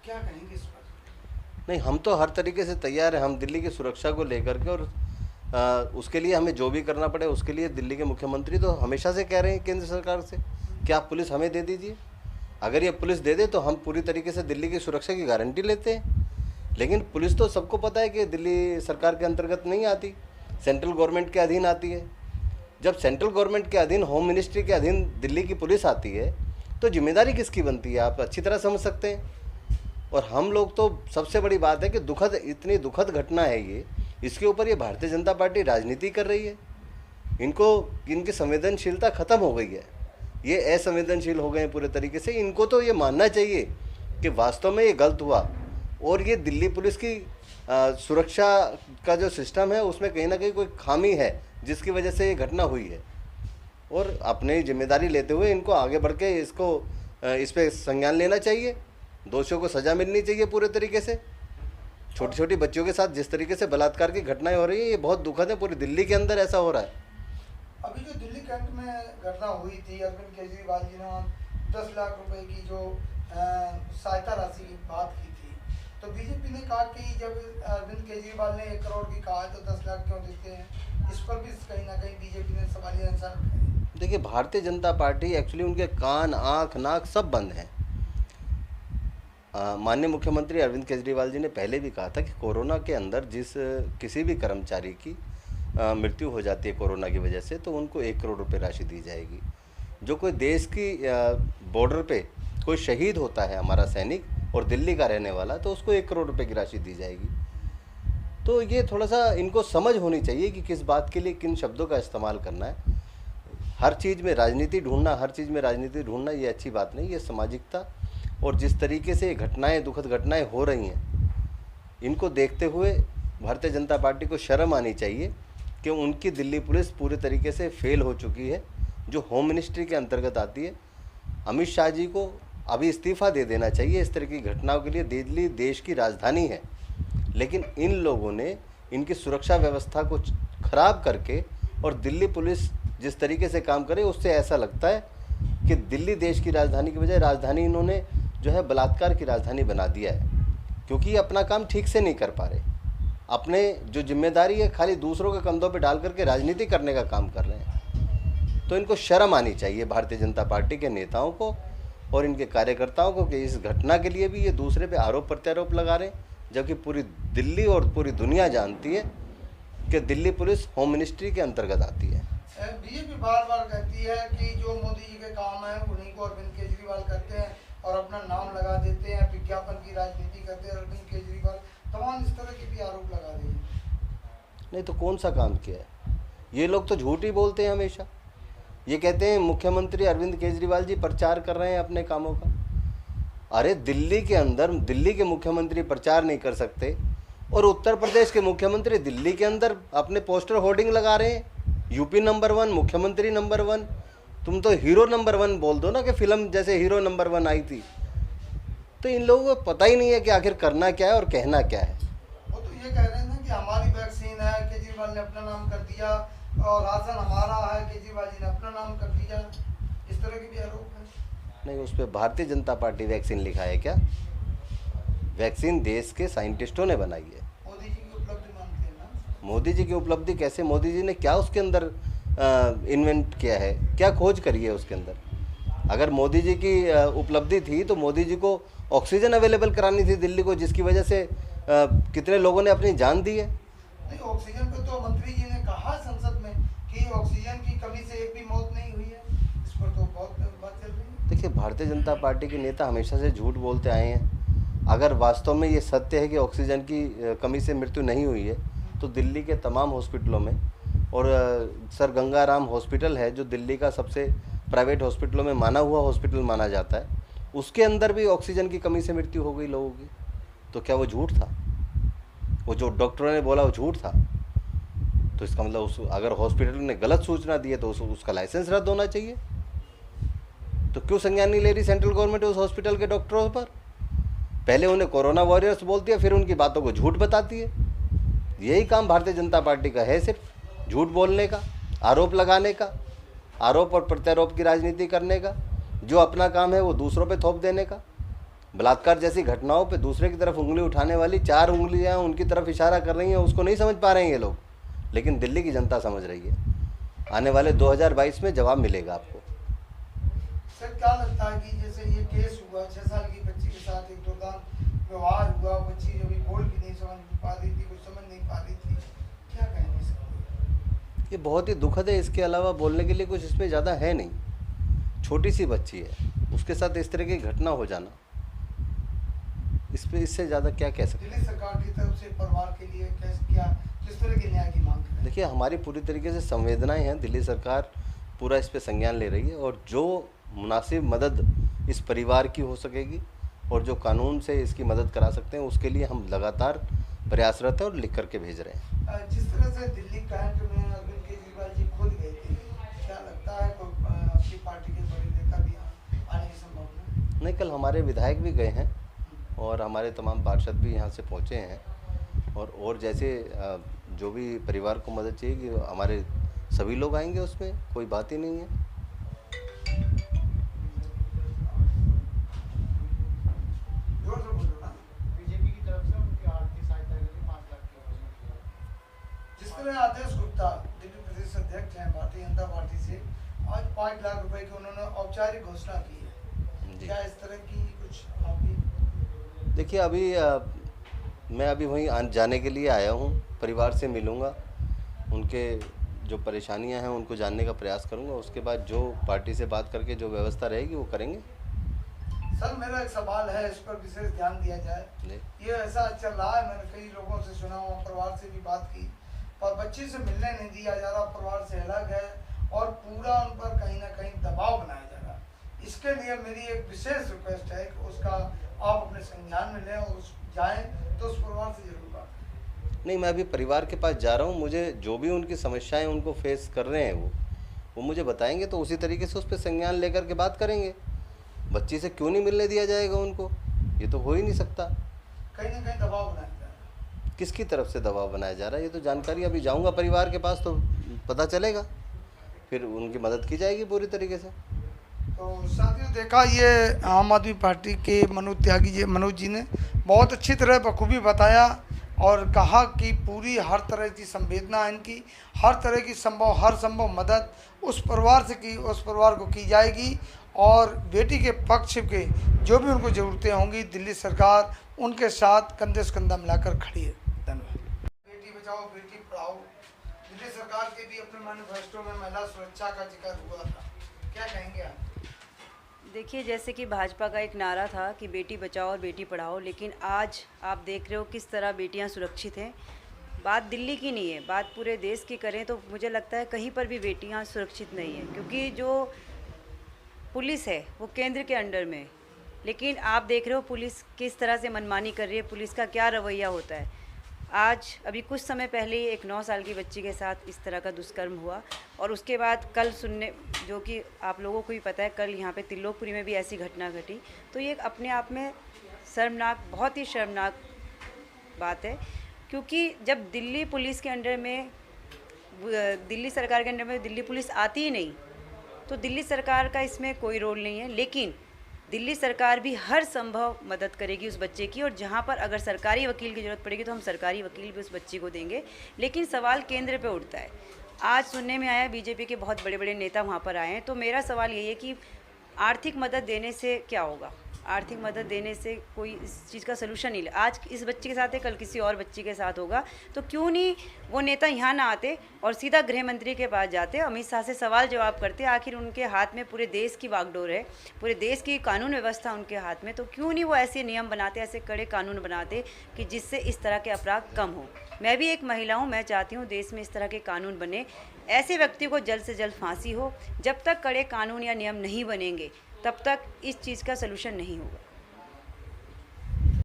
क्या कहेंगे इस पर? नहीं, हम तो हर तरीके से तैयार हैं, हम दिल्ली की सुरक्षा को लेकर के, और उसके लिए हमें जो भी करना पड़े उसके लिए दिल्ली के मुख्यमंत्री तो हमेशा से कह रहे हैं केंद्र सरकार से कि आप पुलिस हमें दे दीजिए। अगर ये पुलिस दे दे तो हम पूरी तरीके से दिल्ली की सुरक्षा की गारंटी लेते हैं। लेकिन पुलिस तो सबको पता है कि दिल्ली सरकार के अंतर्गत नहीं आती, सेंट्रल गवर्नमेंट के अधीन आती है। जब सेंट्रल गवर्नमेंट के अधीन, होम मिनिस्ट्री के अधीन दिल्ली की पुलिस आती है तो जिम्मेदारी किसकी बनती है, आप अच्छी तरह समझ सकते हैं। और हम लोग तो, सबसे बड़ी बात है कि दुखद, इतनी दुखद घटना है ये, इसके ऊपर ये भारतीय जनता पार्टी राजनीति कर रही है। इनको, इनकी संवेदनशीलता ख़त्म हो गई है, ये असंवेदनशील हो गए हैं पूरे तरीके से। इनको तो ये मानना चाहिए कि वास्तव में ये गलत हुआ, और ये दिल्ली पुलिस की सुरक्षा का जो सिस्टम है उसमें कहीं ना कहीं कोई खामी है जिसकी वजह से ये घटना हुई है। और अपनी जिम्मेदारी लेते हुए इनको आगे बढ़ के इसको इस पर संज्ञान लेना चाहिए, दोषियों को सज़ा मिलनी चाहिए पूरे तरीके से। छोटी छोटी बच्चियों के साथ जिस तरीके से बलात्कार की घटनाएं हो रही है, ये बहुत दुखद है। पूरी दिल्ली के अंदर ऐसा हो रहा है। अभी जो दिल्ली कैंट में घटना हुई थी, अरविंद केजरीवाल जी ने 10 लाख रुपए की जो सहायता राशि की बात की थी, तो बीजेपी ने कहा कि जब अरविंद केजरीवाल ने 1 करोड़ की कहा है तो 10 लाख क्यों देते हैं? इस पर भी कहीं ना कहीं बीजेपी ने सवालिया निशान उठाए। देखिए, भारतीय जनता पार्टी एक्चुअली, उनके कान, आँख, नाक सब बंद हैं। माननीय मुख्यमंत्री अरविंद केजरीवाल जी ने पहले भी कहा था कि कोरोना के अंदर जिस किसी भी कर्मचारी की मृत्यु हो जाती है कोरोना की वजह से, तो उनको 1 करोड़ रुपए राशि दी जाएगी। जो कोई देश की बॉर्डर पे कोई शहीद होता है, हमारा सैनिक और दिल्ली का रहने वाला, तो उसको 1 करोड़ रुपए की राशि दी जाएगी। तो ये थोड़ा सा इनको समझ होनी चाहिए कि किस बात के लिए किन शब्दों का इस्तेमाल करना है। हर चीज़ में राजनीति ढूंढना, हर चीज़ में राजनीति ढूंढना ये अच्छी बात नहीं। ये सामाजिकता, और जिस तरीके से घटनाएं, दुखद घटनाएं हो रही हैं, इनको देखते हुए भारतीय जनता पार्टी को शर्म आनी चाहिए कि उनकी दिल्ली पुलिस पूरे तरीके से फेल हो चुकी है, जो होम मिनिस्ट्री के अंतर्गत आती है। अमित शाह जी को अभी इस्तीफ़ा दे देना चाहिए इस तरह की घटनाओं के लिए। दिल्ली देश की राजधानी है, लेकिन इन लोगों ने इनकी सुरक्षा व्यवस्था को खराब करके, और दिल्ली पुलिस जिस तरीके से काम करे उससे ऐसा लगता है कि दिल्ली देश की राजधानी की बजाय राजधानी इन्होंने जो है बलात्कार की राजधानी बना दिया है, क्योंकि ये अपना काम ठीक से नहीं कर पा रहे। अपने जो जिम्मेदारी है खाली दूसरों के कंधों पे डाल करके राजनीति करने का काम कर रहे हैं। तो इनको शर्म आनी चाहिए भारतीय जनता पार्टी के नेताओं को और इनके कार्यकर्ताओं को कि इस घटना के लिए भी ये दूसरे पे आरोप प्रत्यारोप लगा रहे हैं, जबकि पूरी दिल्ली और पूरी दुनिया जानती है कि दिल्ली पुलिस होम मिनिस्ट्री के अंतर्गत आती है। बीजेपी बार बार कहती है कि जो मोदी जी के काम है उन्हीं को अरविंद केजरीवाल करते हैं और अपना नाम लगा देते हैं, विज्ञापन की राजनीति करते हैं अरविंद केजरीवाल, तमाम इस तरह के भी आरोप लगा रहे हैं। नहीं तो कौन सा काम किया है? ये लोग तो झूठ ही बोलते हैं हमेशा। ये कहते हैं मुख्यमंत्री अरविंद केजरीवाल जी प्रचार कर रहे हैं अपने कामों का। अरे दिल्ली के अंदर दिल्ली के मुख्यमंत्री प्रचार नहीं कर सकते, और उत्तर प्रदेश के मुख्यमंत्री दिल्ली के अंदर अपने पोस्टर होर्डिंग लगा रहे हैं, यूपी नंबर 1, मुख्यमंत्री नंबर 1। तुम तो हीरो नंबर 1 बोल दो ना, कि फिल्म जैसे हीरो नंबर 1 आई थी। तो इन लोगों को पता ही नहीं है कि आखिर करना क्या है और कहना क्या है। वो तो ये कह रहे हैं ना कि हमारी वैक्सीन है, केजरीवाल ने अपना नाम कर दिया, और राशन हमारा है, केजरीवाल जी ने अपना नाम कर दिया, इस तरह के भी आरोप है। नहीं, उस पर भारतीय जनता पार्टी वैक्सीन लिखा है क्या? वैक्सीन देश के साइंटिस्टों ने बनाई है। मोदी जी की उपलब्धि मानते हैं ना। मोदी जी की उपलब्धि कैसे? मोदी जी ने क्या उसके अंदर इन्वेंट किया है, क्या खोज करी है उसके अंदर? अगर मोदी जी की उपलब्धि थी तो मोदी जी को ऑक्सीजन अवेलेबल करानी थी दिल्ली को, जिसकी वजह से कितने लोगों ने अपनी जान दी है। नहीं, ऑक्सीजन पे तो मंत्री जी ने कहा संसद में कि ऑक्सीजन की कमी से एक भी मौत नहीं हुई है, इस पर तो बहुत बात चल रही है। देखिए, भारतीय जनता पार्टी के नेता हमेशा से झूठ बोलते आए हैं। अगर वास्तव में ये सत्य है कि ऑक्सीजन की कमी से मृत्यु नहीं हुई है, तो दिल्ली के तमाम हॉस्पिटलों में, और सर गंगाराम हॉस्पिटल है जो दिल्ली का सबसे प्राइवेट हॉस्पिटलों में माना हुआ हॉस्पिटल माना जाता है, उसके अंदर भी ऑक्सीजन की कमी से मृत्यु हो गई लोगों की। तो क्या वो झूठ था? वो जो डॉक्टरों ने बोला वो झूठ था? तो इसका मतलब उस, अगर हॉस्पिटल ने गलत सूचना दी है तो उसका लाइसेंस रद्द होना चाहिए। तो क्यों संज्ञान नहीं ले रही सेंट्रल गवर्नमेंट उस हॉस्पिटल के डॉक्टरों पर? पहले उन्हें कोरोना वॉरियर्स बोलती है, फिर उनकी बातों को झूठ बताती है। यही काम भारतीय जनता पार्टी का है, सिर्फ झूठ बोलने का, आरोप लगाने का, आरोप और प्रत्यारोप की राजनीति करने का। जो अपना काम है वो दूसरों पे थोप देने का। बलात्कार जैसी घटनाओं पे दूसरे की तरफ उंगली उठाने वाली 4 उंगलियां उनकी तरफ इशारा कर रही हैं, उसको नहीं समझ पा रहे हैं ये लोग, लेकिन दिल्ली की जनता समझ रही है। आने वाले 2022 में जवाब मिलेगा आपको। सर क्या लगता है कि जैसे ये केस हुआ 6 साल की बच्ची के साथ एक दुर्दांत व्यवहार हुआ, बच्ची अभी बोल भी नहीं समझ पा रही थी, कुछ समझ नहीं पा रही थी, क्या कहेंगे सर? ये बहुत ही दुखद है, इसके अलावा बोलने के लिए कुछ इसमें ज़्यादा है नहीं। छोटी सी बच्ची है, उसके साथ इस तरह की घटना हो जाना, इससे ज़्यादा क्या कह सकते हैं। दिल्ली सरकार की तरफ से परिवार के लिए क्या किस तरह के न्याय की मांग करें? देखिए, हमारी पूरी तरीके से संवेदनाएं हैं, दिल्ली सरकार पूरा इस पे संज्ञान ले रही है और जो मुनासिब मदद इस परिवार की हो सकेगी और जो कानून से इसकी मदद करा सकते हैं उसके लिए हम लगातार प्रयासरत हैं और लिख करके भेज रहे हैं। जिस तरह से दिल्ली कैंट में अरविंद केजरीवाल जी खुद गए थे, क्या लगता है कोई आपकी पार्टी के बड़े नेता भी आने की संभावना? नहीं, कल हमारे विधायक भी गए हैं और हमारे तमाम पार्षद भी यहाँ से पहुँचे हैं और जैसे जो भी परिवार को मदद चाहिए कि हमारे सभी लोग आएंगे, उसमें कोई बात ही नहीं है। बीजेपी की तरफ से उनकी आर्थिक सहायता के लिए 5 लाख की घोषणा की। जिस तरह आदेश गुप्ता दिल्ली प्रदेश अध्यक्ष हैं भारतीय जनता पार्टी से, आज 5 लाख रुपए की उन्होंने औपचारिक घोषणा की है, क्या इस तरह की कुछ आपकी? देखिए, अभी मैं अभी वहीं जाने के लिए आया हूँ, परिवार से मिलूँगा, उनके जो परेशानियां हैं उनको जानने का प्रयास करूँगा, उसके बाद जो पार्टी से बात करके जो व्यवस्था रहेगी वो करेंगे। सर मेरा एक सवाल है, इस पर विशेष ध्यान दिया जाए। ये ऐसा चल रहा है, मैंने कई लोगों से सुना हुआ, परिवार से भी बात की, पर बच्ची से मिलने नहीं दिया जा रहा, परिवार से अलग है और पूरा उन पर कहीं ना कहीं दबाव बनाया जा रहा है। इसके लिए मेरी एक विशेष रिक्वेस्ट है कि उसका आप अपने संज्ञान में लें और जाएँ तो उस परिवार से जरूर बात करें। नहीं, मैं अभी परिवार के पास जा रहा हूँ, मुझे जो भी उनकी समस्याएं उनको फेस कर रहे हैं वो मुझे बताएंगे, तो उसी तरीके से उस पर संज्ञान लेकर के बात करेंगे। बच्ची से क्यों नहीं मिलने दिया जाएगा उनको? ये तो हो ही नहीं सकता। कहीं ना कहीं दबाव बनाया जा रहा है। किसकी तरफ से दबाव बनाया जा रहा है, ये तो जानकारी अभी जाऊँगा परिवार के पास तो पता चलेगा, फिर उनकी मदद की जाएगी पूरी तरीके से। तो साथियों, देखा ये आम आदमी पार्टी के मनोज जी ने बहुत अच्छी तरह बखूबी बताया और कहा कि पूरी हर तरह की संवेदना इनकी, हर तरह की हर संभव मदद उस परिवार को की जाएगी और बेटी के पक्ष के जो भी उनको ज़रूरतें होंगी, दिल्ली सरकार उनके साथ कंधे से कंधा मिलाकर खड़ी है। धन्यवाद। बेटी बचाओ बेटी पढ़ाओ, दिल्ली सरकार के भी अपने मैनिफेस्टो में महिला सुरक्षा का जिक्र हुआ था, क्या कहेंगे आप? देखिए, जैसे कि भाजपा का एक नारा था कि बेटी बचाओ और बेटी पढ़ाओ, लेकिन आज आप देख रहे हो किस तरह बेटियां सुरक्षित हैं। बात दिल्ली की नहीं है, बात पूरे देश की करें तो मुझे लगता है कहीं पर भी बेटियां सुरक्षित नहीं हैं, क्योंकि जो पुलिस है वो केंद्र के अंडर में है। लेकिन आप देख रहे हो पुलिस किस तरह से मनमानी कर रही है, पुलिस का क्या रवैया होता है। आज अभी कुछ समय पहले ही एक 9 साल की बच्ची के साथ इस तरह का दुष्कर्म हुआ और उसके बाद कल जो कि आप लोगों को भी पता है, कल यहाँ पे त्रिलोकपुरी में भी ऐसी घटना घटी। तो ये अपने आप में शर्मनाक, बहुत ही शर्मनाक बात है, क्योंकि जब दिल्ली पुलिस के अंडर में, दिल्ली सरकार के अंडर में दिल्ली पुलिस आती ही नहीं, तो दिल्ली सरकार का इसमें कोई रोल नहीं है। लेकिन दिल्ली सरकार भी हर संभव मदद करेगी उस बच्चे की, और जहाँ पर अगर सरकारी वकील की ज़रूरत पड़ेगी तो हम सरकारी वकील भी उस बच्ची को देंगे। लेकिन सवाल केंद्र पे उठता है। आज सुनने में आया बीजेपी के बहुत बड़े बड़े नेता वहाँ पर आए हैं, तो मेरा सवाल यही है कि आर्थिक मदद देने से क्या होगा? आर्थिक मदद देने से कोई इस चीज़ का सलूशन नहीं। आज इस बच्चे के साथ है, कल किसी और बच्ची के साथ होगा, तो क्यों नहीं वो नेता यहाँ ना आते और सीधा गृह मंत्री के पास जाते, अमित शाह से सवाल जवाब करते। आखिर उनके हाथ में पूरे देश की बागडोर है, पूरे देश की कानून व्यवस्था उनके हाथ में, तो क्यों नहीं वो ऐसे नियम बनाते, ऐसे कड़े कानून बनाते कि जिससे इस तरह के अपराध कम हो। मैं भी एक महिला हूँ, मैं चाहती हूँ देश में इस तरह के कानून बने, ऐसे व्यक्ति को जल्द से जल्द फांसी हो। जब तक कड़े कानून या नियम नहीं बनेंगे तब तक इस चीज़ का सलूशन नहीं होगा।